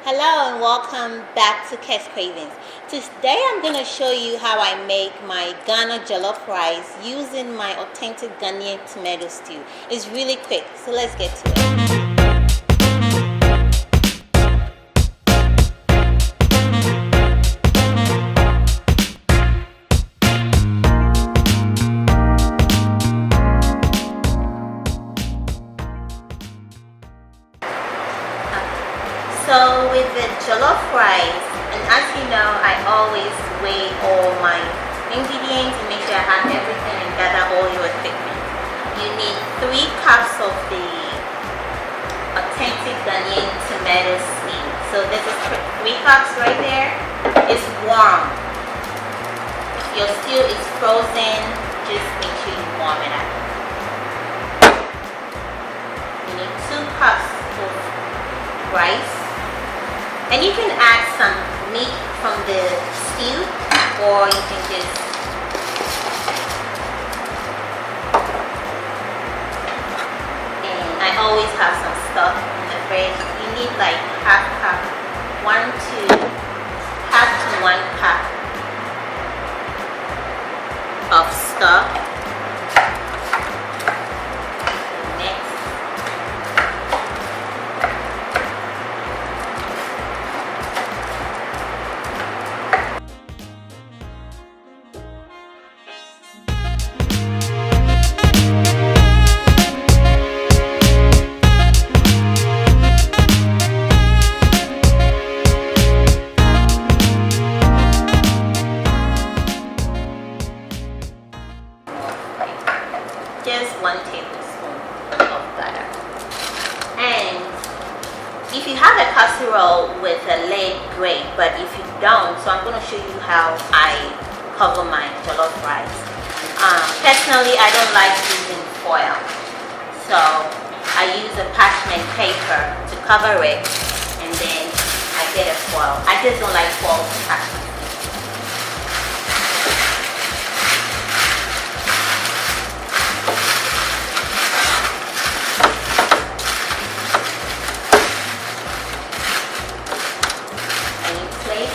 Hello and welcome back to Kess Cravings. Today I'm going to show you how I make my Ghana jollof rice using my authentic Ghanaian tomato stew. It's really quick, so let's get to it. So with the jollof rice, and as you know, I always weigh all my ingredients and make sure I have everything and gather all your equipment. You need 3 cups of the authentic Ghanaian tomato stew. So this is 3 cups right there. It's warm. If your stew is frozen, just make sure you warm it up. You need 2 cups of rice. And you can add some meat from the stew, or you can just and I always have some stuff in the fridge. You need like half to 1 cup of stuff. Just 1 tablespoon of butter. And if you have a casserole with a lid, great, but if you don't, so I'm going to show you how I cover my jollof rice. Personally, I don't like using foil, so I use a parchment paper to cover it, and then I get a foil. I just don't like foil to touch my food.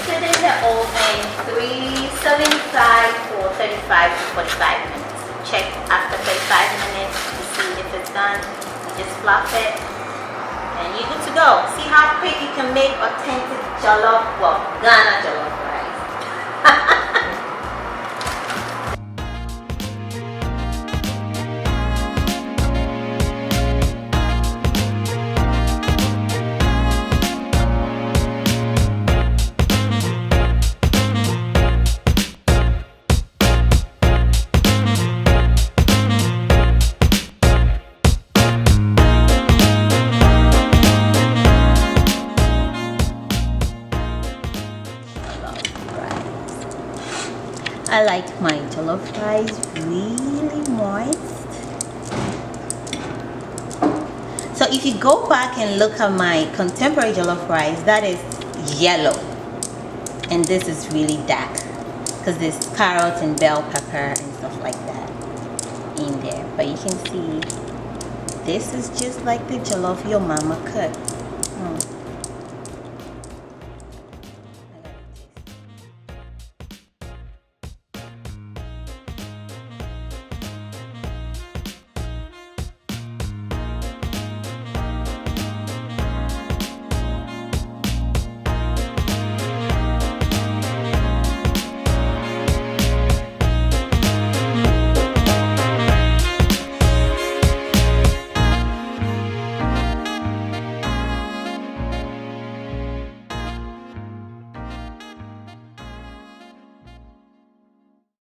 It in the oven 375 for 35 to 45 minutes. Check after 35 minutes to see if it's done. You just fluff it and you're good to go. See how quick you can make authentic jollof, well, Ghana jollof rice. I like my jollof rice really moist. So if you go back and look at my contemporary jollof rice, that is yellow. And this is really dark because there's carrots and bell pepper and stuff like that in there. But you can see this is just like the jollof your mama cooked.